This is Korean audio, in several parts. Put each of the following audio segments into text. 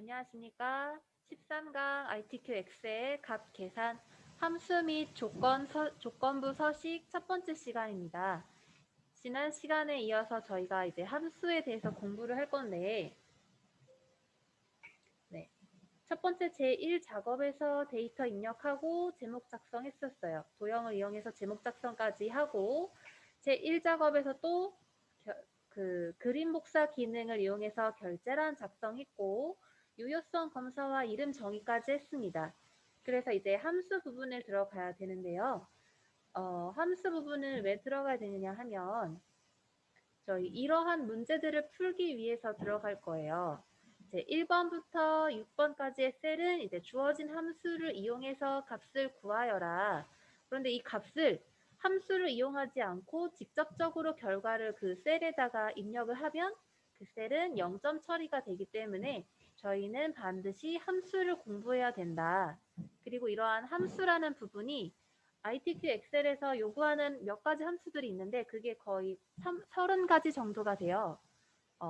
안녕하십니까. 13강 ITQ 엑셀 값 계산 함수 및 조건부 서식 첫 번째 시간입니다. 지난 시간에 이어서 저희가 이제 함수에 대해서 공부를 할 건데, 첫 번째 제1 작업에서 데이터 입력하고 제목 작성했었어요. 도형을 이용해서 제목 작성까지 하고, 제1 작업에서 또 그림 복사 기능을 이용해서 결제란 작성했고, 유효성 검사와 이름 정의까지 했습니다. 그래서 이제 함수 부분을 들어가야 되는데요. 함수 부분을 왜 들어가야 되느냐 하면, 저희 이러한 문제들을 풀기 위해서 들어갈 거예요. 이제 1번부터 6번까지의 셀은 이제 주어진 함수를 이용해서 값을 구하여라. 그런데 이 값을 함수를 이용하지 않고 직접적으로 결과를 그 셀에다가 입력을 하면 그 셀은 0점 처리가 되기 때문에 저희는 반드시 함수를 공부해야 된다. 그리고 이러한 함수라는 부분이 ITQ 엑셀에서 요구하는 몇 가지 함수들이 있는데 그게 거의 30가지 정도가 돼요.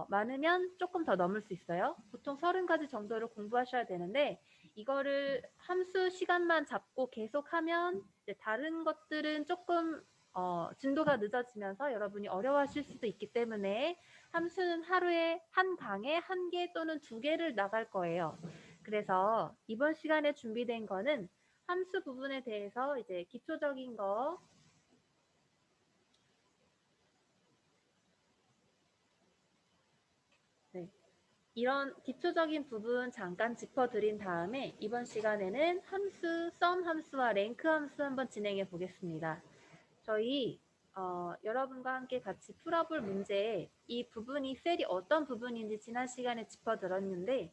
많으면 조금 더 넘을 수 있어요. 보통 30가지 정도를 공부하셔야 되는데 이거를 함수 시간만 잡고 계속하면 이제 다른 것들은 조금 진도가 늦어지면서 여러분이 어려워하실 수도 있기 때문에 함수는 하루에 한 강에 1개 또는 2개를 나갈 거예요. 그래서 이번 시간에 준비된 거는 함수 부분에 대해서 이제 기초적인 거 이런 기초적인 부분 잠깐 짚어드린 다음에 이번 시간에는 함수, 썸 함수와 랭크 함수 한번 진행해 보겠습니다. 저희 여러분과 함께 같이 풀어볼 문제에 이 부분이 셀이 어떤 부분인지 지난 시간에 짚어드렸는데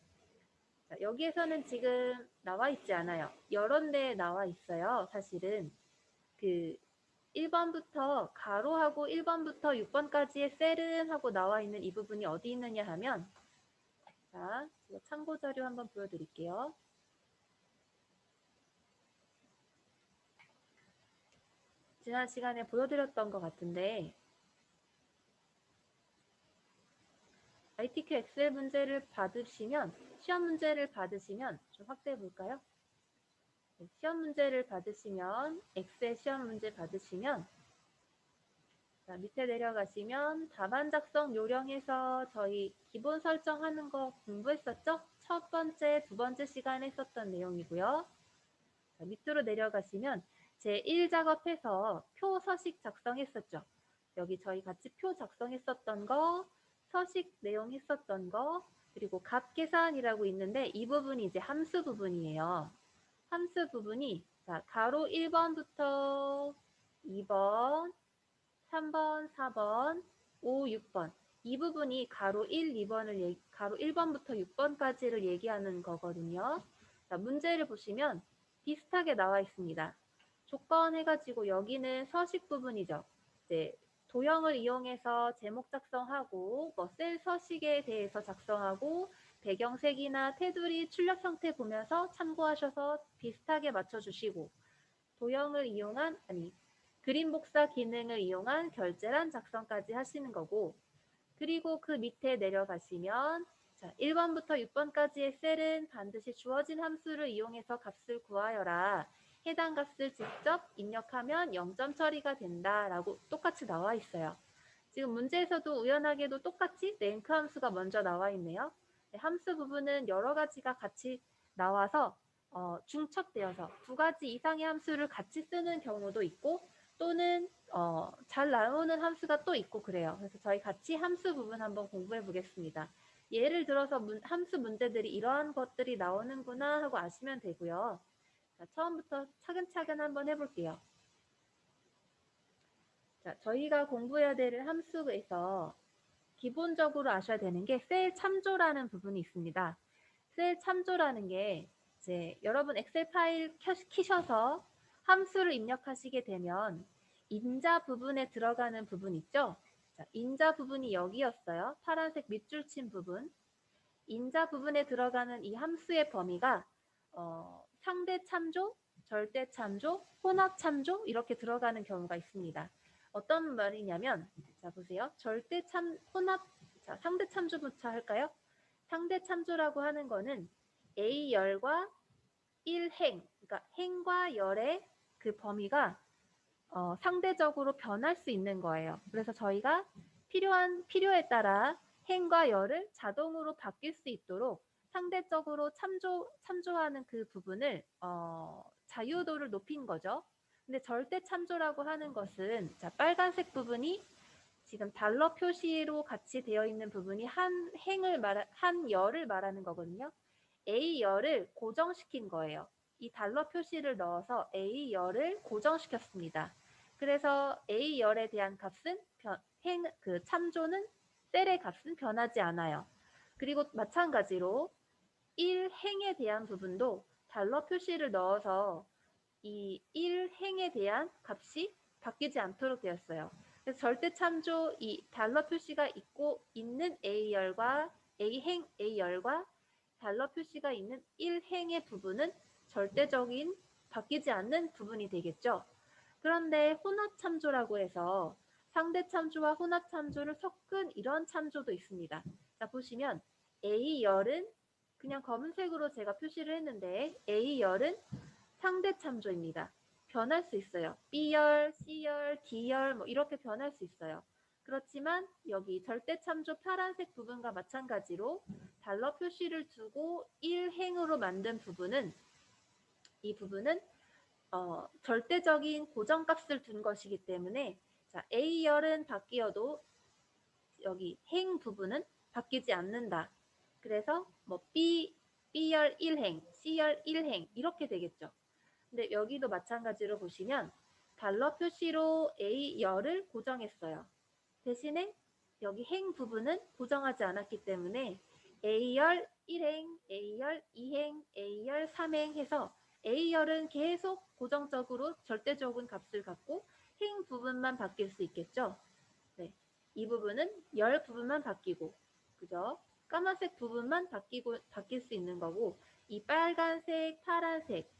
여기에서는 지금 나와 있지 않아요. 여러 대 나와 있어요. 사실은 그 1번부터 가로하고 1번부터 6번까지의 셀은 하고 나와 있는 이 부분이 어디 있느냐 하면 자, 제가 참고 자료 한번 보여드릴게요. 지난 시간에 보여드렸던 것 같은데 ITQ 엑셀 문제를 받으시면 시험 문제를 받으시면 좀 확대해 볼까요? 네, 시험 문제를 받으시면 엑셀 시험 문제 받으시면 자, 밑에 내려가시면 답안 작성 요령에서 저희 기본 설정하는 거 공부했었죠? 첫 번째, 두 번째 시간에 했었던 내용이고요. 자, 밑으로 내려가시면 제1작업해서 표 서식 작성했었죠. 여기 저희 같이 표 작성했었던 거, 서식 내용 했었던 거, 그리고 값 계산이라고 있는데 이 부분이 이제 함수 부분이에요. 함수 부분이 자, 가로 1번부터 2번, 3번, 4번, 5, 6번 이 부분이 가로 1, 2번을 가로 1번부터 6번까지를 얘기하는 거거든요. 자, 문제를 보시면 비슷하게 나와 있습니다. 조건 해가지고 여기는 서식 부분이죠. 이제 도형을 이용해서 제목 작성하고 셀 서식에 대해서 작성하고 배경색이나 테두리 출력 형태 보면서 참고하셔서 비슷하게 맞춰주시고 도형을 이용한 그림 복사 기능을 이용한 결제란 작성까지 하시는 거고 그리고 그 밑에 내려가시면 자, 1번부터 6번까지의 셀은 반드시 주어진 함수를 이용해서 값을 구하여라. 해당 값을 직접 입력하면 0점 처리가 된다라고 똑같이 나와 있어요. 지금 문제에서도 우연하게도 똑같이 랭크 함수가 먼저 나와 있네요. 네, 함수 부분은 여러 가지가 같이 나와서 중첩되어서 2가지 이상의 함수를 같이 쓰는 경우도 있고 또는 잘 나오는 함수가 또 있고 그래요. 그래서 저희 같이 함수 부분 한번 공부해 보겠습니다. 예를 들어서 함수 문제들이 이러한 것들이 나오는구나 하고 아시면 되고요. 자, 처음부터 차근차근 한번 해볼게요. 자, 저희가 공부해야 될 함수에서 기본적으로 아셔야 되는 게 셀 참조라는 부분이 있습니다. 셀 참조라는 게 이제 여러분 엑셀 파일 키셔서 함수를 입력하시게 되면 인자 부분에 들어가는 부분 있죠? 자, 인자 부분이 여기였어요. 파란색 밑줄 친 부분. 인자 부분에 들어가는 이 함수의 범위가 상대 참조, 절대 참조, 혼합 참조 이렇게 들어가는 경우가 있습니다. 어떤 말이냐면 자 보세요. 혼합 자, 상대 참조부터 할까요? 상대 참조라고 하는 거는 A열과 1행, 그러니까 행과 열의 그 범위가 상대적으로 변할 수 있는 거예요. 그래서 저희가 필요에 따라 행과 열을 자동으로 바뀔 수 있도록 상대적으로 참조하는 그 부분을 자유도를 높인 거죠. 근데 절대 참조라고 하는 것은 자, 빨간색 부분이 지금 달러 표시로 같이 되어 있는 부분이 한 열을 말하는 거거든요. A 열을 고정시킨 거예요. 이 달러 표시를 넣어서 A 열을 고정시켰습니다. 그래서 A 열에 대한 값은 그 참조는 셀의 값은 변하지 않아요. 그리고 마찬가지로 1행에 대한 부분도 달러 표시를 넣어서 이 1행에 대한 값이 바뀌지 않도록 되었어요. 그래서 절대 참조 이 달러 표시가 있는 A열과 A열과 달러 표시가 있는 1행의 부분은 절대적인 바뀌지 않는 부분이 되겠죠. 그런데 혼합 참조라고 해서 상대 참조와 혼합 참조를 섞은 이런 참조도 있습니다. 자, 보시면 A열은 그냥 검은색으로 제가 표시를 했는데 A열은 상대 참조입니다. 변할 수 있어요. B열, C열, D열 뭐 이렇게 변할 수 있어요. 그렇지만 여기 절대 참조 파란색 부분과 마찬가지로 달러 표시를 두고 1행으로 만든 부분은 이 부분은 절대적인 고정값을 둔 것이기 때문에 자, A열은 바뀌어도 여기 행 부분은 바뀌지 않는다. 그래서 뭐 B열 1행, C열 1행 이렇게 되겠죠. 근데 여기도 마찬가지로 보시면 달러 표시로 A열을 고정했어요. 대신에 여기 행 부분은 고정하지 않았기 때문에 A열 1행, A열 2행, A열 3행 해서 A열은 계속 고정적으로 절대적인 값을 갖고 행 부분만 바뀔 수 있겠죠. 네, 이 부분은 열 부분만 바뀌고, 그죠? 까만색 부분만 바뀔 수 있는 거고, 이 빨간색, 파란색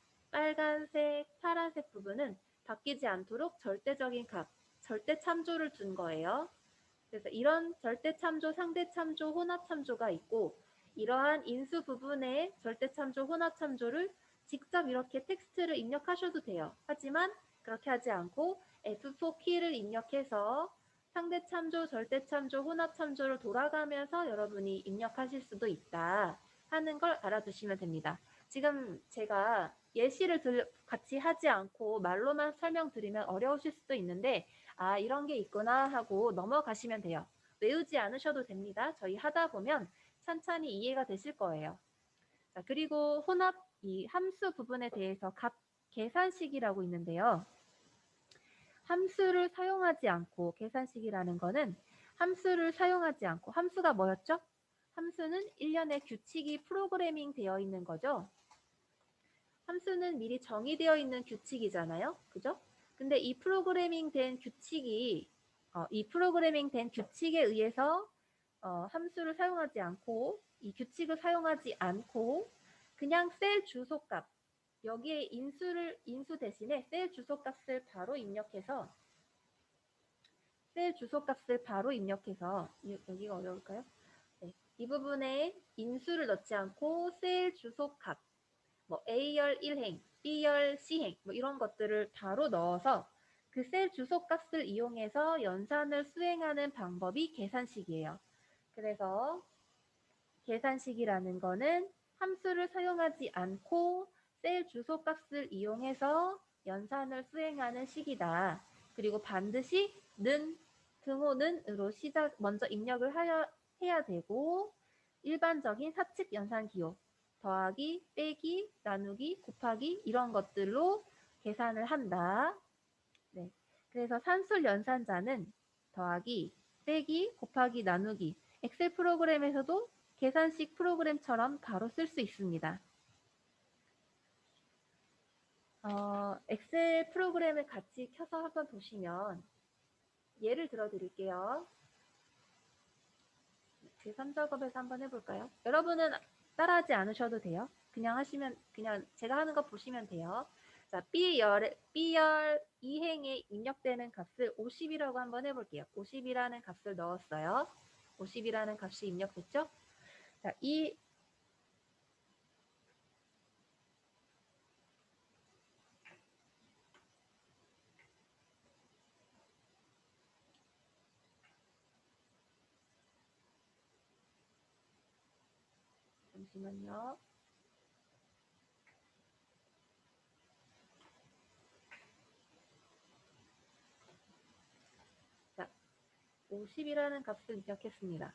부분은 바뀌지 않도록 절대적인 값, 절대 참조를 둔 거예요. 그래서 이런 절대 참조, 상대 참조, 혼합 참조가 있고 이러한 인수 부분의 절대 참조, 혼합 참조를 직접 이렇게 텍스트를 입력하셔도 돼요. 하지만 그렇게 하지 않고 F4 키를 입력해서 상대 참조, 절대 참조, 혼합 참조를 돌아가면서 여러분이 입력하실 수도 있다 하는 걸 알아두시면 됩니다. 지금 제가 예시를 같이 하지 않고 말로만 설명드리면 어려우실 수도 있는데 아, 이런 게 있구나 하고 넘어가시면 돼요. 외우지 않으셔도 됩니다. 저희 하다 보면 천천히 이해가 되실 거예요. 자, 그리고 이 함수 부분에 대해서 값 계산식이라고 있는데요. 함수를 사용하지 않고 계산식이라는 거는 함수를 사용하지 않고 함수가 뭐였죠? 함수는 일련의 규칙이 프로그래밍 되어 있는 거죠. 함수는 미리 정의되어 있는 규칙이잖아요. 그죠? 근데 이 프로그래밍 된 규칙에 의해서 함수를 사용하지 않고 이 규칙을 사용하지 않고 그냥 셀 주소값 여기에 인수 대신에 셀 주소값을 바로 입력해서 여기가 어려울까요? 네, 이 부분에 인수를 넣지 않고 셀 주소값 뭐 A열 1행, B열 C행 뭐 이런 것들을 바로 넣어서 그 셀 주소값을 이용해서 연산을 수행하는 방법이 계산식이에요. 그래서 계산식이라는 거는 함수를 사용하지 않고 셀 주소값을 이용해서 연산을 수행하는 식이다. 그리고 반드시 등호는으로 먼저 입력을 해야 되고 일반적인 사칙 연산 기호 더하기, 빼기, 나누기, 곱하기 이런 것들로 계산을 한다. 네. 그래서 산술 연산자는 더하기, 빼기, 곱하기, 나누기 엑셀 프로그램에서도 계산식 프로그램처럼 바로 쓸 수 있습니다. 엑셀 프로그램을 같이 켜서 한번 보시면 예를 들어 드릴게요. 제3작업에서 한번 해볼까요? 여러분은 따라하지 않으셔도 돼요. 그냥 제가 하는 거 보시면 돼요. 자, B열 2행에 입력되는 값을 50이라고 한번 해볼게요. 50이라는 값을 넣었어요. 50이라는 값이 입력됐죠? 자, 잠시만요. 자, 50이라는 값을 입력했습니다.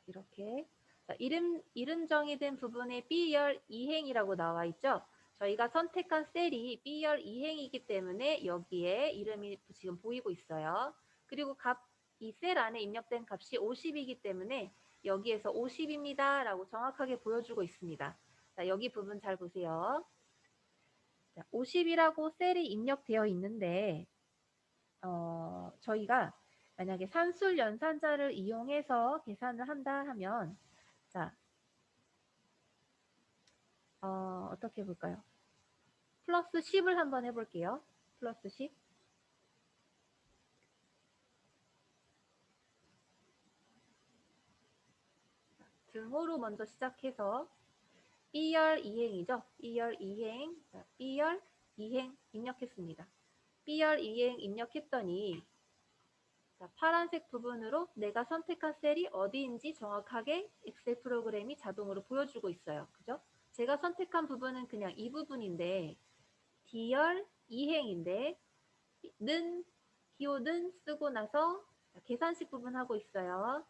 이렇게. 자, 이름 정의된 부분에 B열 이행이라고 나와 있죠. 저희가 선택한 셀이 B열 이행이기 때문에 여기에 이름이 지금 보이고 있어요. 그리고 이 셀 안에 입력된 값이 50이기 때문에 여기에서 50입니다 라고 정확하게 보여주고 있습니다. 자, 여기 부분 잘 보세요. 자, 50이라고 셀이 입력되어 있는데 저희가 만약에 산술 연산자를 이용해서 계산을 한다 하면 자, 어떻게 해볼까요? 플러스 10을 한번 해볼게요. 플러스 10. 등호로 먼저 시작해서 B열 이행이죠. B열 이행. 자, B열 이행 입력했습니다. B열 이행 입력했더니 자, 파란색 부분으로 내가 선택한 셀이 어디인지 정확하게 엑셀 프로그램이 자동으로 보여주고 있어요. 그죠? 제가 선택한 부분은 그냥 이 부분인데 D열 이행인데 기호는 쓰고 나서 계산식 부분 하고 있어요.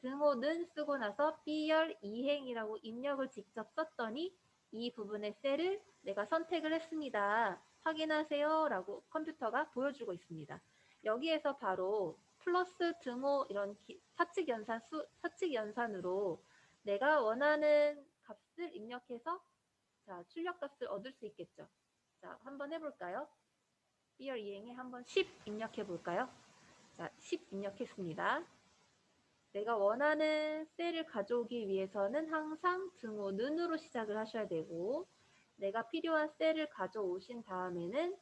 등호는 쓰고 나서 B열 이행이라고 입력을 직접 썼더니 이 부분의 셀을 내가 선택을 했습니다. 확인하세요 라고 컴퓨터가 보여주고 있습니다. 여기에서 바로 플러스 등호 이런 사칙 연산으로 내가 원하는 값을 입력해서 자, 출력값을 얻을 수 있겠죠. 자, 한번 해볼까요? B열 이행에 한번 10 입력해 볼까요? 자, 10 입력했습니다. 내가 원하는 셀을 가져오기 위해서는 항상 등호 는으로 시작을 하셔야 되고 내가 필요한 셀을 가져오신 다음에는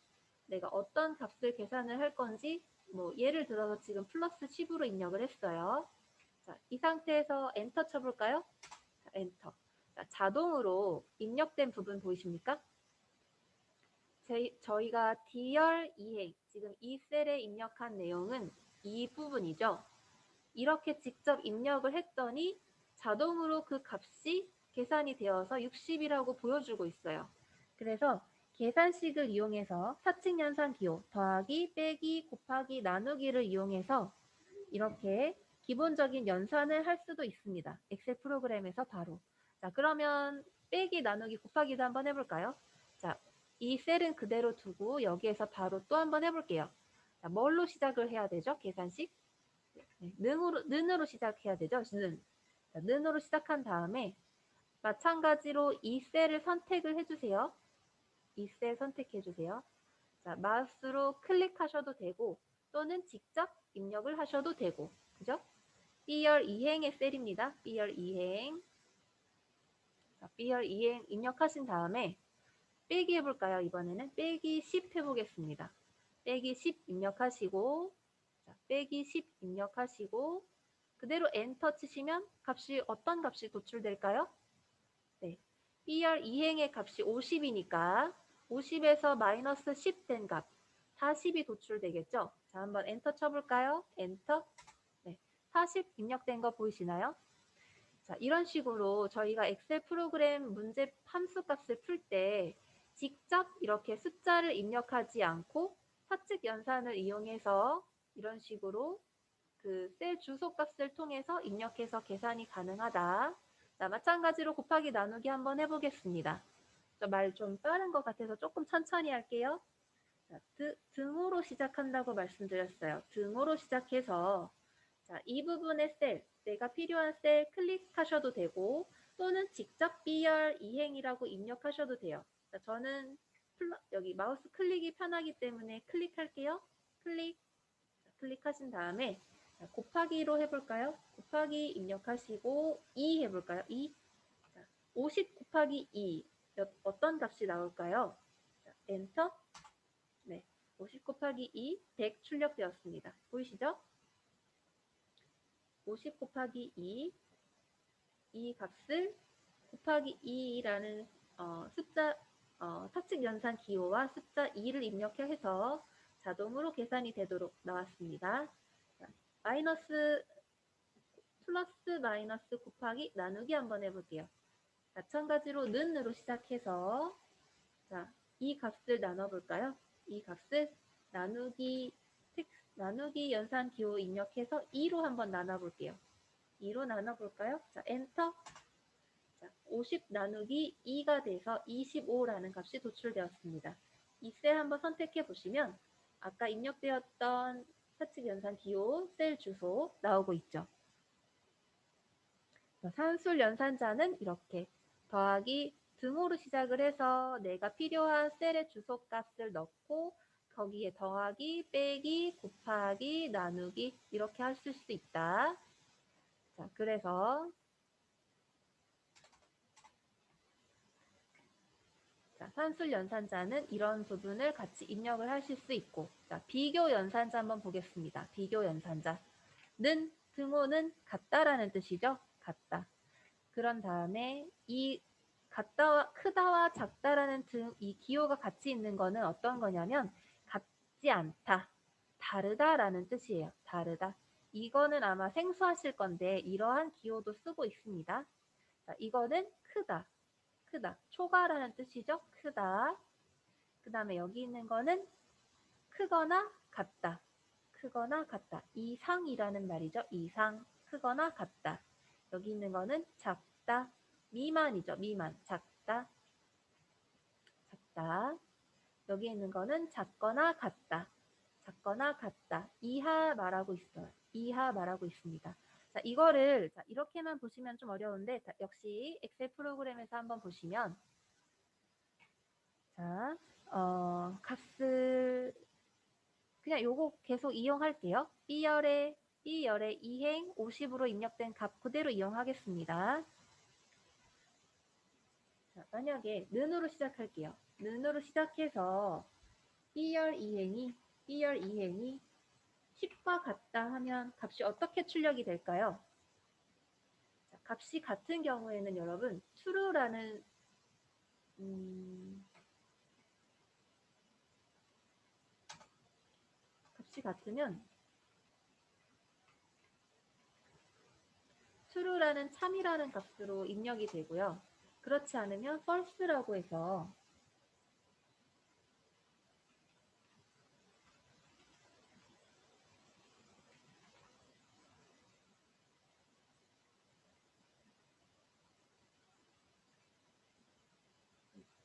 내가 어떤 값을 계산을 할 건지 뭐 예를 들어서 지금 플러스 10으로 입력을 했어요. 자, 이 상태에서 엔터 쳐볼까요? 자, 엔터. 자, 자동으로 입력된 부분 보이십니까? 저희가 D열 이행, 지금 이 셀에 입력한 내용은 이 부분이죠. 이렇게 직접 입력을 했더니 자동으로 그 값이 계산이 되어서 60이라고 보여주고 있어요. 그래서 계산식을 이용해서 사칙연산 기호 더하기, 빼기, 곱하기, 나누기를 이용해서 이렇게 기본적인 연산을 할 수도 있습니다. 엑셀 프로그램에서 바로. 자, 그러면 빼기, 나누기, 곱하기도 한번 해볼까요? 자, 이 셀은 그대로 두고 여기에서 바로 또 한번 해볼게요. 자, 뭘로 시작을 해야 되죠? 계산식? 네, 는으로 시작해야 되죠. 는. 자, 는으로 시작한 다음에 마찬가지로 이 셀을 선택을 해주세요. 이 셀 선택해주세요. 자, 마우스로 클릭하셔도 되고 또는 직접 입력을 하셔도 되고 그죠? B열 이행의 셀입니다. B열 이행. 자, B열 이행 입력하신 다음에 빼기 해볼까요? 이번에는 빼기 10 해보겠습니다. 빼기 10 입력하시고 자, 빼기 10 입력하시고 그대로 엔터 치시면 값이 어떤 값이 도출될까요? 네, B열 이행의 값이 50이니까 50에서 마이너스 10 된 값 40이 도출되겠죠? 자, 한번 엔터 쳐볼까요? 엔터. 네, 40 입력된 거 보이시나요? 자, 이런 식으로 저희가 엑셀 프로그램 문제 함수 값을 풀 때 직접 이렇게 숫자를 입력하지 않고 사칙 연산을 이용해서 이런 식으로 그 셀 주소 값을 통해서 입력해서 계산이 가능하다. 자, 마찬가지로 곱하기 나누기 한번 해보겠습니다. 말 좀 빠른 것 같아서 조금 천천히 할게요. 자, 등호로 시작한다고 말씀드렸어요. 등호로 시작해서 자, 이 부분의 셀, 내가 필요한 셀 클릭하셔도 되고 또는 직접 B열 이행이라고 입력하셔도 돼요. 자, 저는 여기 마우스 클릭이 편하기 때문에 클릭할게요. 클릭하신 다음에 자, 곱하기로 해볼까요? 곱하기 입력하시고 2 해볼까요? 2. 자, 50 곱하기 2 어떤 값이 나올까요? 자, 엔터. 네, 50 곱하기 2, 100 출력되었습니다. 보이시죠? 50 곱하기 2, 이 값을 곱하기 2라는 숫자 사칙 연산 기호와 숫자 2를 입력해서 자동으로 계산이 되도록 나왔습니다. 자, 마이너스 플러스 마이너스 곱하기 나누기 한번 해볼게요. 마찬가지로 는으로 시작해서 자, 이 값을 나눠볼까요? 이 값을 나누기 연산 기호 입력해서 2로 한번 나눠볼게요. 2로 나눠볼까요? 자, 엔터. 자, 50 나누기 2가 돼서 25라는 값이 도출되었습니다. 이 셀 한번 선택해 보시면 아까 입력되었던 사칙 연산 기호 셀 주소 나오고 있죠. 산술 연산자는 이렇게 더하기 등호로 시작을 해서 내가 필요한 셀의 주소 값을 넣고 거기에 더하기, 빼기, 곱하기, 나누기 이렇게 하실 수 있다. 자, 그래서 자, 산술 연산자는 이런 부분을 같이 입력을 하실 수 있고 자, 비교 연산자 한번 보겠습니다. 비교 연산자 는 등호는 같다라는 뜻이죠. 같다. 그런 다음에 이 같다와 크다와 작다라는 이 기호가 같이 있는 거는 어떤 거냐면 같지 않다, 다르다라는 뜻이에요. 다르다. 이거는 아마 생소하실 건데 이러한 기호도 쓰고 있습니다. 자, 이거는 크다, 크다. 초과라는 뜻이죠. 크다. 그 다음에 여기 있는 거는 크거나 같다. 크거나 같다. 이상이라는 말이죠. 이상. 크거나 같다. 여기 있는 거는 작다. 미만이죠. 미만. 작다. 작다. 여기 있는 거는 작거나 같다. 작거나 같다. 이하 말하고 있어요. 이하 말하고 있습니다. 자, 이거를 자, 이렇게만 보시면 좀 어려운데 자, 역시 엑셀 프로그램에서 한번 보시면 자, 값을 그냥 요거 계속 이용할게요. B열의 이행 50으로 입력된 값 그대로 이용하겠습니다. 자, 만약에 는으로 시작할게요. 는으로 시작해서 B열 이행이 10과 같다 하면 값이 어떻게 출력이 될까요? 자, 값이 같은 경우에는 여러분 true라는 값이 같으면 true라는 참이라는 값으로 입력이 되고요. 그렇지 않으면 false라고 해서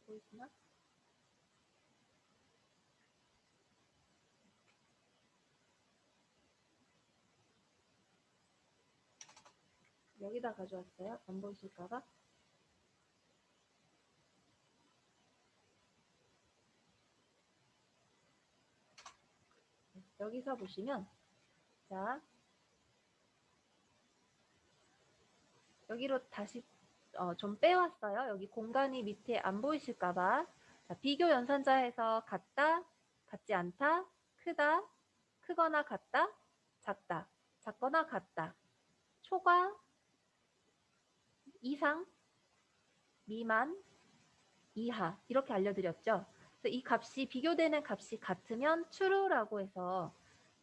보이시나? 여기다 가져왔어요. 안 보이실까봐. 여기서 보시면 자 여기로 다시 좀 빼왔어요. 여기 공간이 밑에 안 보이실까봐. 자, 비교 연산자에서 같다, 같지 않다, 크다, 크거나 같다, 작다, 작거나 같다, 초과, 이상, 미만, 이하 이렇게 알려드렸죠. 그래서 이 값이 비교되는 값이 같으면 true라고 해서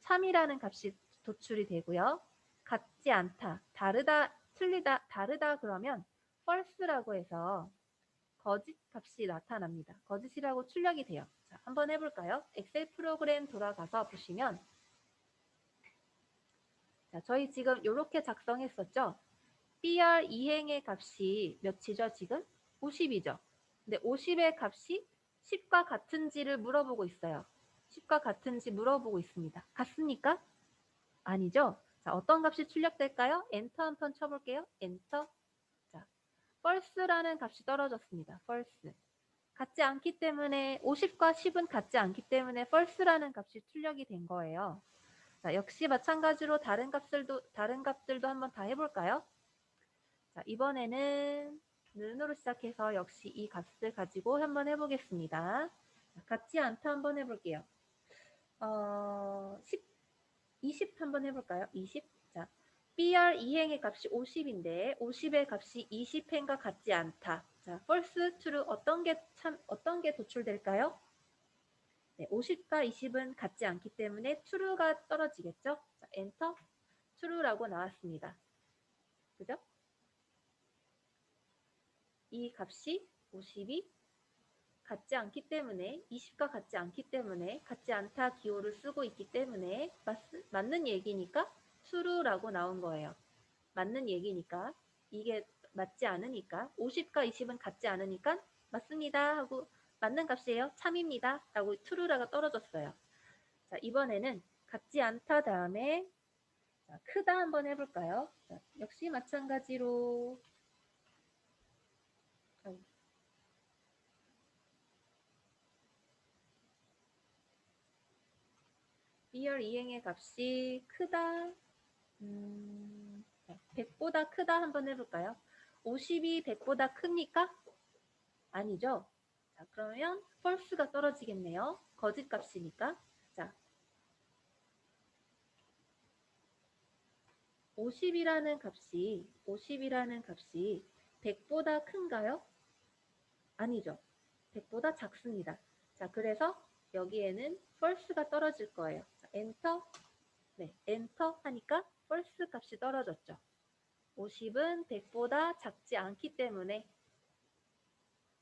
참이라는 값이 도출이 되고요. 같지 않다, 다르다, 틀리다, 다르다 그러면 false라고 해서 거짓 값이 나타납니다. 거짓이라고 출력이 돼요. 자, 한번 해볼까요? 엑셀 프로그램 돌아가서 보시면 자, 저희 지금 이렇게 작성했었죠. BR 이행의 값이 몇이죠 지금? 50이죠. 근데 50의 값이 10과 같은지를 물어보고 있어요. 10과 같은지 물어보고 있습니다. 같습니까? 아니죠. 자, 어떤 값이 출력될까요? 엔터 한 번 쳐볼게요. 엔터. 자, false라는 값이 떨어졌습니다. false. 같지 않기 때문에 50과 10은 같지 않기 때문에 false라는 값이 출력이 된 거예요. 자, 역시 마찬가지로 다른 값들도 한번 다 해볼까요? 자, 이번에는 는으로 시작해서 역시 이 값을 가지고 한번 해보겠습니다. 같지 않다 한번 해볼게요. 20 한번 해볼까요? 20. 자, BR 이행의 값이 50인데 50의 값이 20행과 같지 않다. 자, false, true 어떤 게 도출될까요? 네, 50과 20은 같지 않기 때문에 true가 떨어지겠죠? 자, 엔터 true라고 나왔습니다. 그죠? 이 값이 50이 같지 않기 때문에 20과 같지 않기 때문에 같지 않다 기호를 쓰고 있기 때문에 맞는 얘기니까 true라고 나온 거예요. 맞는 얘기니까 이게 맞지 않으니까 50과 20은 같지 않으니까 맞습니다 하고 맞는 값이에요. 참입니다 라고 true라가 떨어졌어요. 자, 이번에는 같지 않다 다음에 자, 크다 한번 해볼까요? 자, 역시 마찬가지로 BR 이행의 값이 크다. 100보다 크다 한번 해볼까요? 50이 100보다 크니까? 아니죠. 자, 그러면 false가 떨어지겠네요. 거짓 값이니까. 자, 50이라는 값이 100보다 큰가요? 아니죠. 100보다 작습니다. 자, 그래서 여기에는 false가 떨어질 거예요. 자, 엔터. 네, 엔터 하니까 false 값이 떨어졌죠. 50은 100보다 작지 않기 때문에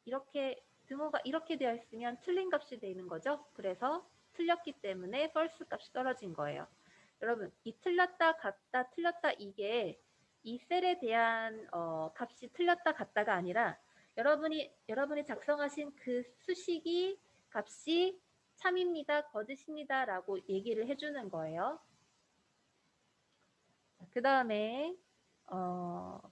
이렇게 등호가 이렇게 되어 있으면 틀린 값이 되는 거죠. 그래서 틀렸기 때문에 false 값이 떨어진 거예요. 여러분, 이 틀렸다, 같다, 틀렸다 이게 이 셀에 대한 값이 틀렸다, 같다가 아니라 여러분이 작성하신 그 수식이 값이 참입니다, 거짓입니다 라고 얘기를 해주는 거예요. 그 다음에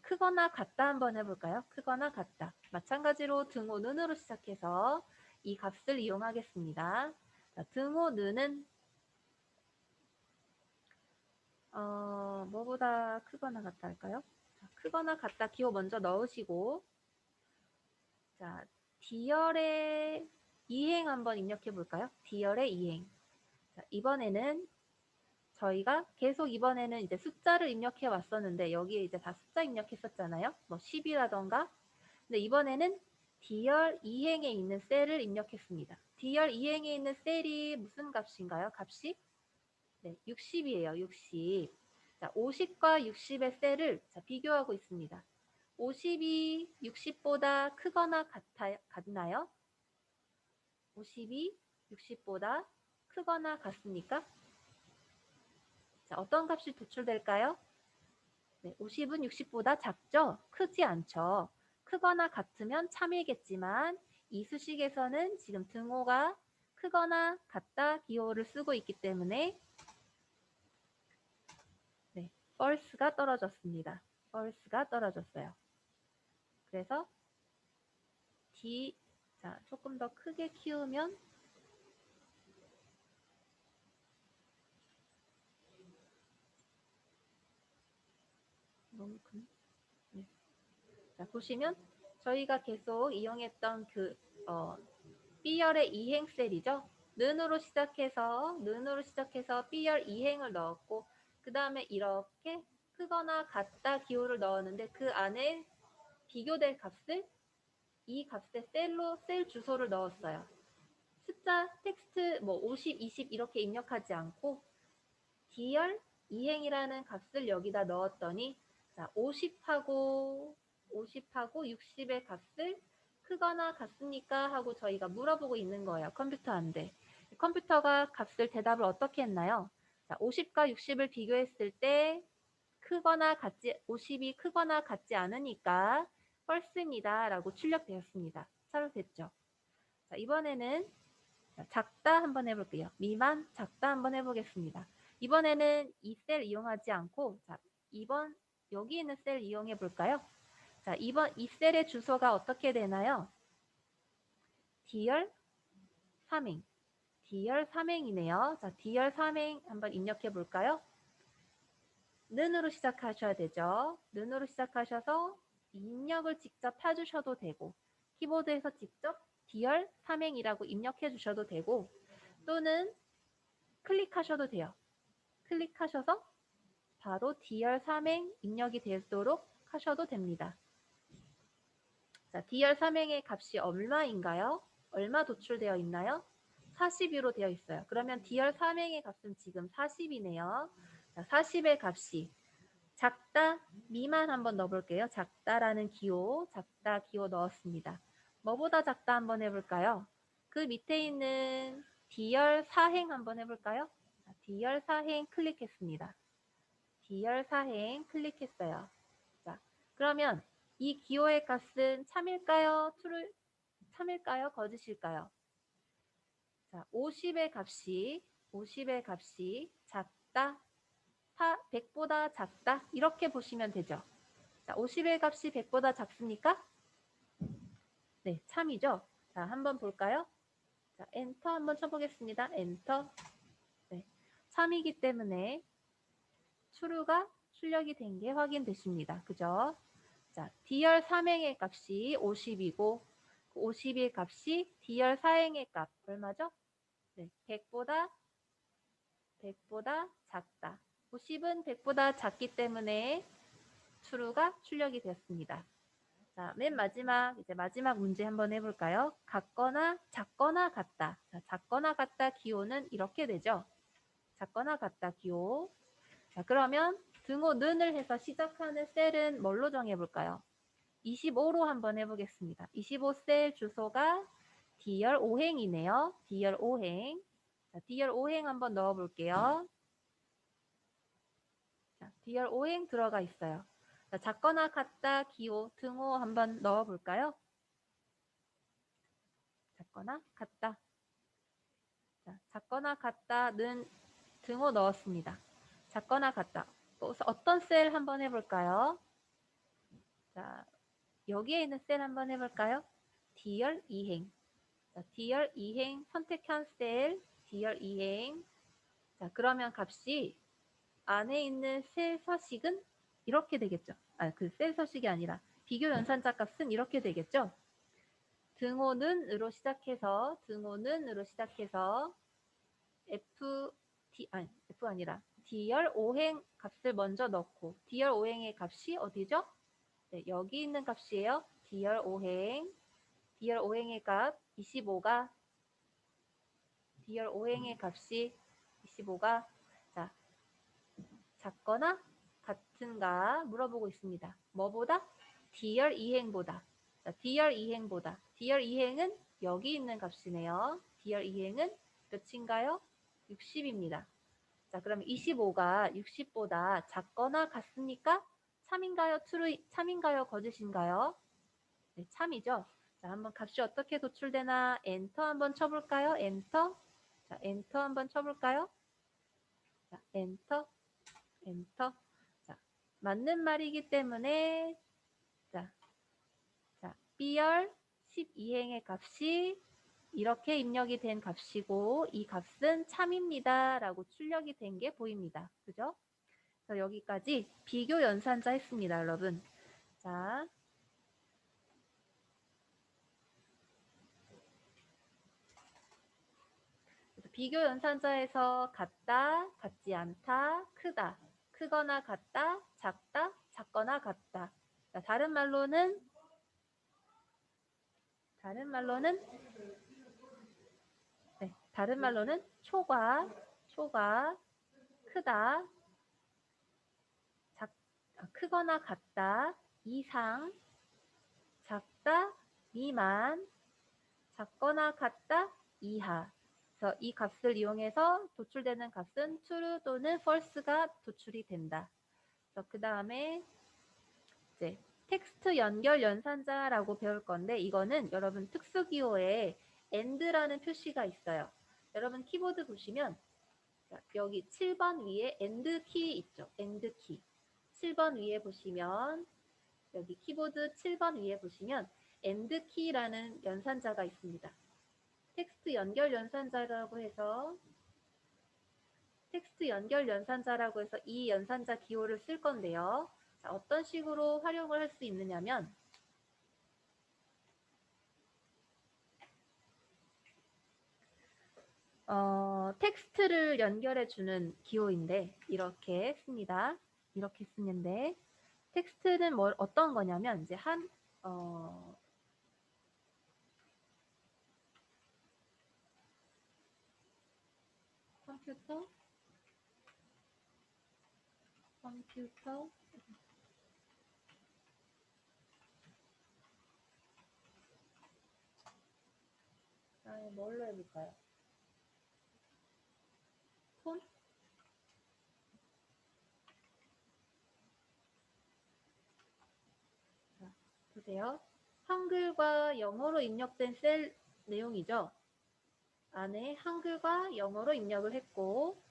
크거나 같다 한번 해볼까요? 크거나 같다. 마찬가지로 등호 는으로 시작해서 이 값을 이용하겠습니다. 자, 등호 는은 뭐보다 크거나 같다 할까요? 자, 크거나 같다 기호 먼저 넣으시고 자, D열의 이행 한번 입력해 볼까요? D열의 이행. 자, 이번에는 저희가 계속 이번에는 이제 숫자를 입력해 왔었는데 여기에 이제 다 숫자 입력했었잖아요. 뭐 10이라던가. 근데 이번에는 D열 이행에 있는 셀을 입력했습니다. D열 이행에 있는 셀이 무슨 값인가요? 값이? 네, 60이에요. 60. 자, 50과 60의 셀을 자, 비교하고 있습니다. 50이 60보다 크거나 같나요? 50이 60보다 크거나 같습니까? 자, 어떤 값이 도출될까요? 네, 50은 60보다 작죠? 크지 않죠? 크거나 같으면 참이겠지만 이 수식에서는 지금 등호가 크거나 같다 기호를 쓰고 있기 때문에 네, false가 떨어졌습니다. false가 떨어졌어요. 그래서 D, 자, 조금 더 크게 키우면 너무 큰. 네. 자, 보시면 저희가 계속 이용했던 그 B열의 이행셀이죠. 는으로 시작해서 B열 이행을 넣었고 그 다음에 이렇게 크거나 같다 기호를 넣었는데 그 안에 비교될 값을 이 값의 셀 주소를 넣었어요. 숫자, 텍스트 뭐 50, 20 이렇게 입력하지 않고 D열 이행이라는 값을 여기다 넣었더니 자, 50하고 60의 값을 크거나 같습니까? 하고 저희가 물어보고 있는 거예요. 컴퓨터한테. 컴퓨터가 값을 대답을 어떻게 했나요? 자, 50과 60을 비교했을 때 크거나 같지 50이 크거나 같지 않으니까 false입니다. 라고 출력되었습니다. 차로됐죠? 자, 이번에는 작다 한번 해볼게요. 미만 작다 한번 해보겠습니다. 이번에는 이 셀 이용하지 않고 자, 이번 여기 있는 셀 이용해 볼까요? 자, 이번 이 셀의 주소가 어떻게 되나요? D열 3행. D열 3행이네요. 자, D열 3행 한번 입력해 볼까요? 는으로 시작하셔야 되죠. 는으로 시작하셔서 입력을 직접 해주셔도 되고 키보드에서 직접 D열 3행이라고 입력해 주셔도 되고 또는 클릭하셔도 돼요. 클릭하셔서 바로 D열 3행 입력이 되도록 하셔도 됩니다. 자, D열 3행의 값이 얼마인가요? 얼마 도출되어 있나요? 42로 되어 있어요. 그러면 D열 3행의 값은 지금 40이네요. 자, 40의 값이 작다, 미만 한번 넣어볼게요. 작다라는 기호, 작다 기호 넣었습니다. 뭐보다 작다 한번 해볼까요? 그 밑에 있는 D열 4행 한번 해볼까요? 자, D열 4행 클릭했습니다. D열 4행 클릭했어요. 자, 그러면 이 기호의 값은 참일까요? 참일까요? 거짓일까요? 자, 50의 값이 작다, 100보다 작다 이렇게 보시면 되죠. 자, 50의 값이 100보다 작습니까? 네, 참이죠. 자, 한번 볼까요? 자, 엔터 한번 쳐보겠습니다. 엔터. 네, 참이기 때문에 true가 출력이 된 게 확인되십니다. 그죠? 자, D열 3행의 값이 50이고 50의 값이 D열 4행의 값 얼마죠? 네, 100보다 작다. 50은 100보다 작기 때문에 true가 출력이 되었습니다. 자, 맨 마지막 이제 마지막 문제 한번 해볼까요? 같거나 작거나 같다. 자, 작거나 같다 기호는 이렇게 되죠. 작거나 같다 기호. 자, 그러면 등호 는을 해서 시작하는 셀은 뭘로 정해볼까요? 25로 한번 해보겠습니다. 25셀 주소가 D열 5행이네요. D열 5행. 자, D열 5행 한번 넣어볼게요. 자, D열 5행 들어가 있어요. 자, 작거나 같다 기호 등호 한번 넣어볼까요? 작거나 같다. 자, 작거나 같다는 등호 넣었습니다. 작거나 같다. 어떤 셀 한번 해볼까요? 자, 여기에 있는 셀 한번 해볼까요? D열 2행. 자, D열 2행 선택한 셀 D열 2행. 자, 그러면 값이 안에 있는 셀 서식은 이렇게 되겠죠. 그 셀 서식이 아니라 비교 연산자 값은 이렇게 되겠죠. 등호는으로 시작해서 F 아니라 D열 5행 값을 먼저 넣고 D열 5행의 값이 어디죠? 네, 여기 있는 값이에요. D열 5행의 값 25가 D열 5행의 값이 25가 자, 작거나 같은가 물어보고 있습니다. 뭐보다? D열 2행보다. 자, D열 2행은 여기 있는 값이네요. D열 2행은 몇인가요? 60입니다. 자, 그럼 25가 60보다 작거나 같습니까? 참인가요? 거짓인가요? 네, 참이죠. 자, 한번 값이 어떻게 도출되나 엔터 한번 쳐볼까요? 엔터. 자, 엔터 한번 쳐볼까요? 자, 엔터. 자, 맞는 말이기 때문에 자, B열 12행의 값이 이렇게 입력이 된 값이고 이 값은 참입니다. 라고 출력이 된 게 보입니다. 그죠? 그래서 여기까지 비교 연산자 했습니다. 여러분. 자, 비교 연산자에서 같다, 같지 않다, 크다, 크거나 같다, 작다, 작거나 같다. 자, 다른 말로는 초과, 크다, 크거나 같다, 이상, 작다, 미만, 작거나 같다, 이하. 그래서 이 값을 이용해서 도출되는 값은 true 또는 false가 도출이 된다. 그 다음에 이제 텍스트 연결 연산자라고 배울 건데 이거는 여러분 특수기호에 AND라는 표시가 있어요. 여러분 키보드 보시면 여기 7번 위에 AND 키 있죠. AND 키. 7번 위에 보시면 여기 키보드 7번 위에 보시면 AND 키라는 연산자가 있습니다. 텍스트 연결 연산자라고 해서 이 연산자 기호를 쓸 건데요. 자, 어떤 식으로 활용을 할 수 있느냐면 텍스트를 연결해주는 기호인데 이렇게 씁니다. 이렇게 쓰는데 텍스트는 어떤 거냐면 이제 컴퓨터 뭘로 해볼까요? 폰? 자, 보세요. 한글과 영어로 입력된 셀 내용이죠. 안에 한글과 영어로 입력을 했고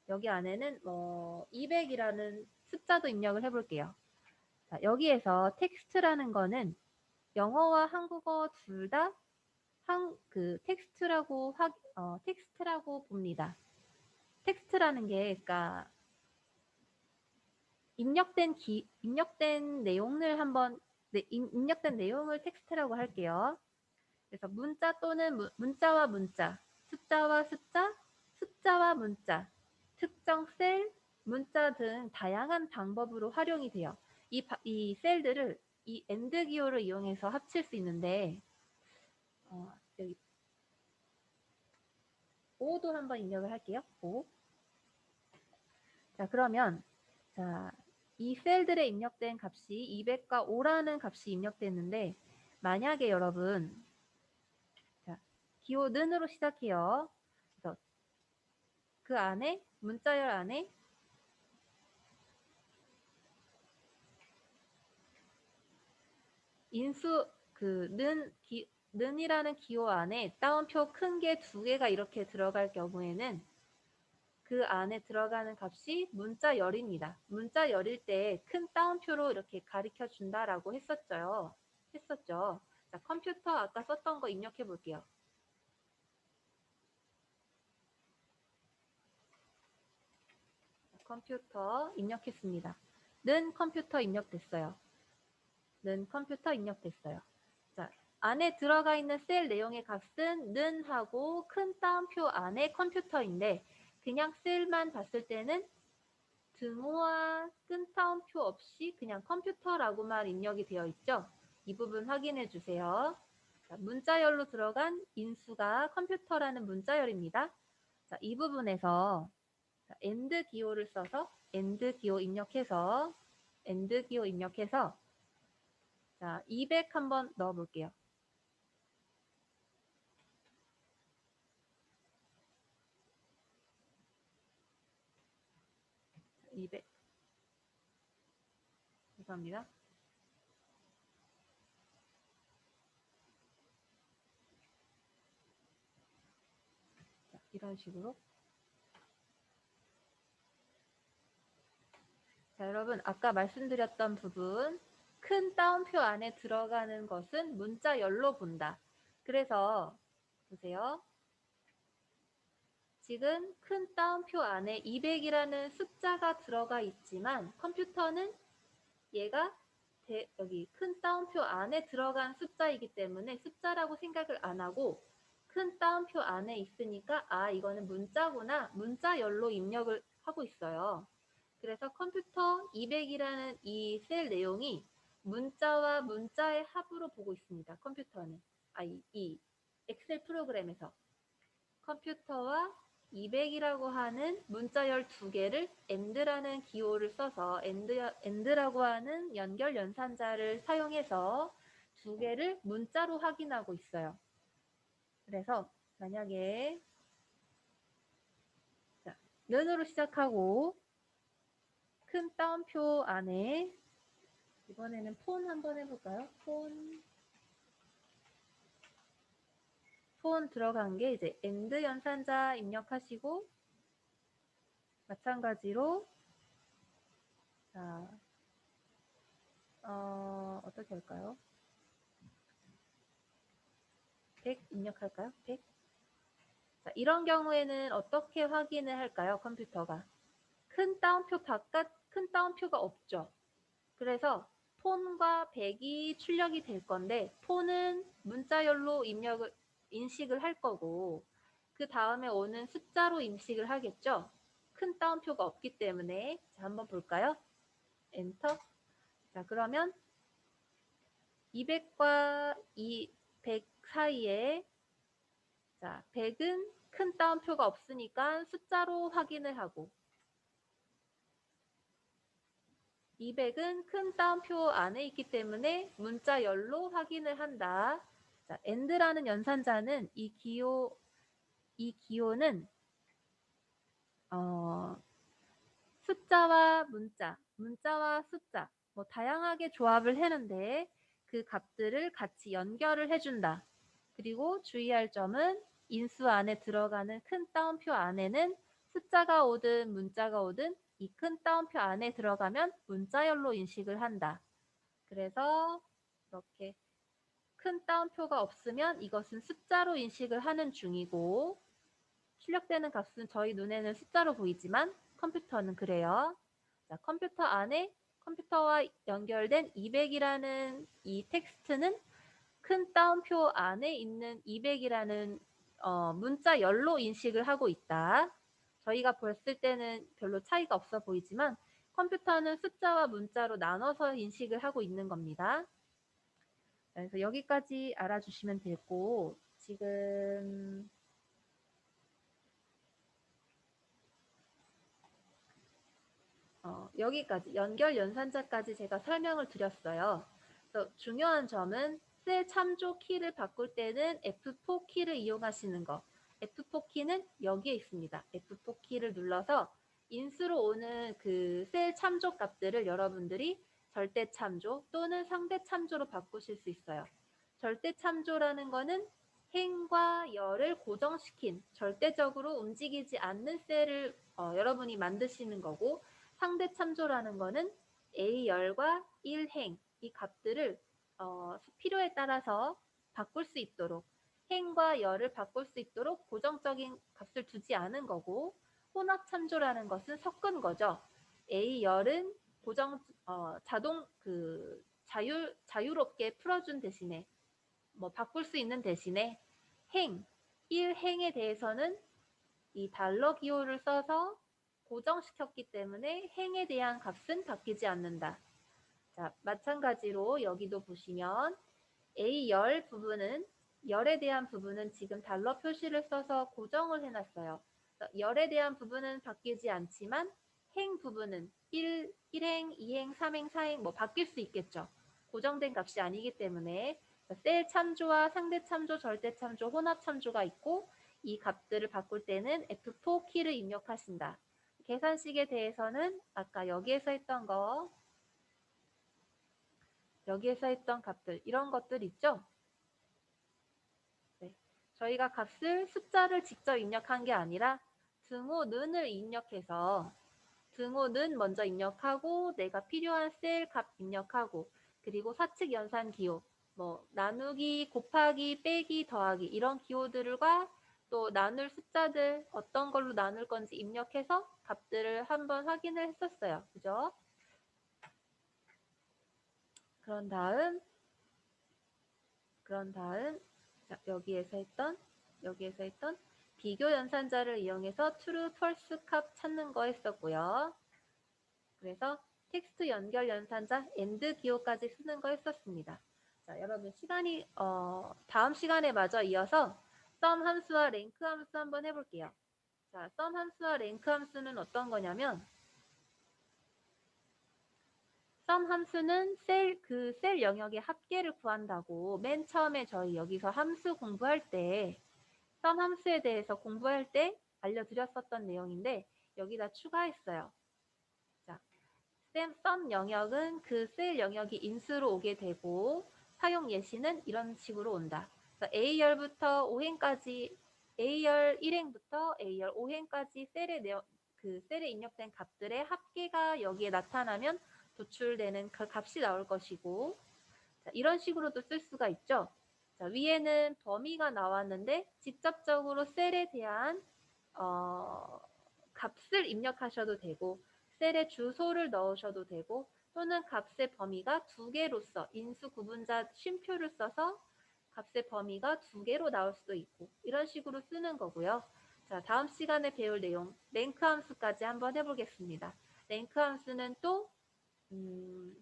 여기 안에는 200이라는 숫자도 입력을 해볼게요. 자, 여기에서 텍스트라는 거는 영어와 한국어 둘 다 텍스트라고 봅니다. 텍스트라는 게 그러니까 입력된 내용을 입력된 내용을 텍스트라고 할게요. 그래서 문자 또는 문자와 문자, 숫자와 숫자, 숫자와 문자, 특정 셀, 문자 등 다양한 방법으로 활용이 돼요. 이 셀들을 이 AND 기호를 이용해서 합칠 수 있는데 여기 5도 한번 입력을 할게요. 5. 자, 그러면 이 셀들에 입력된 값이 200과 5라는 값이 입력됐는데 만약에 여러분 기호 는으로 시작해요. 그래서 그 안에 문자열 안에 인수 는이라는 기호 안에 따옴표 큰 게 2개가 이렇게 들어갈 경우에는 그 안에 들어가는 값이 문자열입니다. 문자열일 때 큰 따옴표로 이렇게 가르쳐 준다라고 했었죠. 자, 컴퓨터 아까 썼던 거 입력해 볼게요. 컴퓨터 입력했습니다. 는 컴퓨터 입력됐어요. 자, 안에 들어가 있는 셀 내용의 값은 는 하고 큰 따옴표 안에 컴퓨터인데 그냥 셀만 봤을 때는 등호와 끈 따옴표 없이 그냥 컴퓨터라고만 입력이 되어 있죠. 이 부분 확인해 주세요. 자, 문자열로 들어간 인수가 컴퓨터라는 문자열입니다. 자, 이 부분에서 AND 기호를 써서 AND 기호 입력해서 자, 200 한번 넣어 볼게요. 200. 죄송합니다. 자, 이런 식으로. 자, 여러분 아까 말씀드렸던 부분 큰 따옴표 안에 들어가는 것은 문자열로 본다. 그래서 보세요. 지금 큰 따옴표 안에 200이라는 숫자가 들어가 있지만 컴퓨터는 얘가 여기 큰 따옴표 안에 들어간 숫자이기 때문에 숫자라고 생각을 안 하고 큰 따옴표 안에 있으니까 이거는 문자구나 문자열로 입력을 하고 있어요. 그래서 컴퓨터 200이라는 이 셀 내용이 문자와 문자의 합으로 보고 있습니다. 컴퓨터는 이 엑셀 프로그램에서 컴퓨터와 200이라고 하는 문자열 2개를 AND라는 기호를 써서 AND라고 하는 연결 연산자를 사용해서 2개를 문자로 확인하고 있어요. 그래서 만약에 는으로 시작하고 큰 따옴표 안에 이번에는 폰 한번 해볼까요? 폰 들어간 게 이제 AND 연산자 입력하시고 마찬가지로 자, 어떻게 할까요? 100 입력할까요? 100? 자, 이런 경우에는 어떻게 확인을 할까요? 컴퓨터가. 큰 따옴표가 없죠. 그래서 폰과 100이 출력이 될 건데 폰은 문자열로 인식을 할 거고 그 다음에 오는 숫자로 인식을 하겠죠. 큰 따옴표가 없기 때문에. 자, 한번 볼까요? 엔터. 자, 그러면 200과 100 사이에, 자, 100은 큰 따옴표가 없으니까 숫자로 확인을 하고, 200은 큰 따옴표 안에 있기 때문에 문자 열로 확인을 한다. 자, AND라는 연산자는 이 기호는 숫자와 문자, 문자와 숫자, 뭐 다양하게 조합을 했는데 그 값들을 같이 연결을 해준다. 그리고 주의할 점은 인수 안에 들어가는 큰 따옴표 안에는 숫자가 오든 문자가 오든 이 큰 따옴표 안에 들어가면 문자열로 인식을 한다. 그래서 이렇게 큰 따옴표가 없으면 이것은 숫자로 인식을 하는 중이고, 출력되는 값은 저희 눈에는 숫자로 보이지만 컴퓨터는 그래요. 자, 컴퓨터 안에 컴퓨터와 연결된 200이라는 이 텍스트는 큰 따옴표 안에 있는 200이라는 문자 열로 인식을 하고 있다. 저희가 봤을 때는 별로 차이가 없어 보이지만 컴퓨터는 숫자와 문자로 나눠서 인식을 하고 있는 겁니다. 그래서 여기까지 알아주시면 되고, 지금 여기까지 연결 연산자까지 제가 설명을 드렸어요. 그래서 중요한 점은 셀 참조 키를 바꿀 때는 F4 키를 이용하시는 거. F4 키는 여기에 있습니다. F4 키를 눌러서 인수로 오는 그 셀 참조 값들을 여러분들이 절대 참조 또는 상대 참조로 바꾸실 수 있어요. 절대 참조라는 거는 행과 열을 고정시킨 절대적으로 움직이지 않는 셀을 여러분이 만드시는 거고, 상대 참조라는 거는 A열과 1행 이 값들을 필요에 따라서 바꿀 수 있도록, 행과 열을 바꿀 수 있도록 고정적인 값을 두지 않은 거고, 혼합 참조라는 것은 섞은 거죠. A열은 자동 자유롭게 풀어준 대신에 뭐 바꿀 수 있는 대신에 행 1행에 대해서는 이 달러 기호를 써서 고정시켰기 때문에 행에 대한 값은 바뀌지 않는다. 자, 마찬가지로 여기도 보시면 A열 부분은 열에 대한 부분은 지금 달러 표시를 써서 고정을 해놨어요. 열에 대한 부분은 바뀌지 않지만 행 부분은 1행, 2행, 3행, 4행 뭐 바뀔 수 있겠죠. 고정된 값이 아니기 때문에 셀 참조와 상대 참조, 절대 참조, 혼합 참조가 있고, 이 값들을 바꿀 때는 F4 키를 입력하신다. 계산식에 대해서는 아까 여기에서 했던 값들, 이런 것들 있죠? 네. 저희가 값을 숫자를 직접 입력한 게 아니라 등호는을 입력해서 등호는 먼저 입력하고 내가 필요한 셀 값 입력하고, 그리고 사칙 연산 기호, 뭐 나누기, 곱하기, 빼기, 더하기 이런 기호들과 또 나눌 숫자들 어떤 걸로 나눌 건지 입력해서 값들을 한번 확인을 했었어요. 그죠? 그런 다음 자, 여기에서 했던 비교 연산자를 이용해서 true, false 값 찾는 거 했었고요. 그래서 텍스트 연결 연산자 AND 기호까지 쓰는 거 했었습니다. 자, 여러분 시간이 다음 시간에 마저 이어서 sum 함수와 rank 함수 한번 해볼게요. 자, sum 함수와 rank 함수는 어떤 거냐면, sum 함수는 셀 영역의 합계를 구한다고 맨 처음에 저희 여기서 함수 공부할 때 sum 함수에 대해서 공부할 때 알려드렸었던 내용인데 여기다 추가했어요. 자, sum 영역은 그 셀 영역이 인수로 오게 되고 사용 예시는 이런 식으로 온다. A열부터 5행까지 A열 1행부터 A열 5행까지 셀에 입력된 값들의 합계가 여기에 나타나면 도출되는 그 값이 나올 것이고, 자, 이런 식으로도 쓸 수가 있죠. 자, 위에는 범위가 나왔는데 직접적으로 셀에 대한 값을 입력하셔도 되고, 셀에 주소를 넣으셔도 되고, 또는 값의 범위가 두 개로서 인수 구분자 쉼표를 써서 값의 범위가 2개로 나올 수도 있고 이런 식으로 쓰는 거고요. 자, 다음 시간에 배울 내용 랭크 함수까지 한번 해보겠습니다. 랭크 함수는 또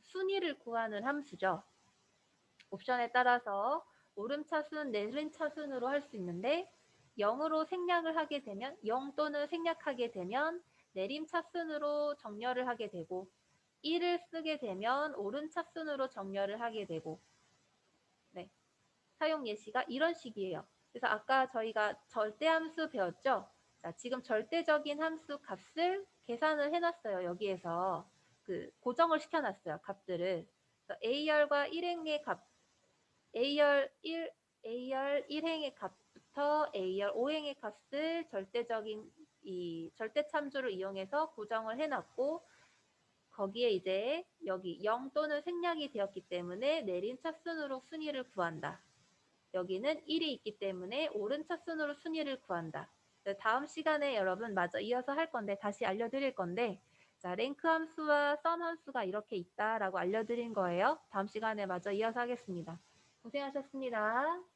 순위를 구하는 함수죠. 옵션에 따라서 오름차순, 내림차순으로 할 수 있는데 0으로 생략을 하게 되면 0 또는 생략하게 되면 내림차순으로 정렬을 하게 되고 1을 쓰게 되면 오름차순으로 정렬을 하게 되고 네, 사용 예시가 이런 식이에요. 그래서 아까 저희가 절대함수 배웠죠? 자, 지금 절대적인 함수 값을 계산을 해놨어요. 여기에서 고정을 시켜놨어요. 값들을. A열과 1행의 값, A열 1, A열 1행의 값부터 A열 5행의 값을 절대적인 이 절대참조를 이용해서 고정을 해놨고 거기에 이제 여기 0 또는 생략이 되었기 때문에 내린 차순으로 순위를 구한다. 여기는 1이 있기 때문에 오른 차순으로 순위를 구한다. 다음 시간에 여러분 마저 이어서 할 건데 다시 알려드릴 건데 자, 랭크 함수와 썸 함수가 이렇게 있다라고 알려드린 거예요. 다음 시간에 마저 이어서 하겠습니다. 고생하셨습니다.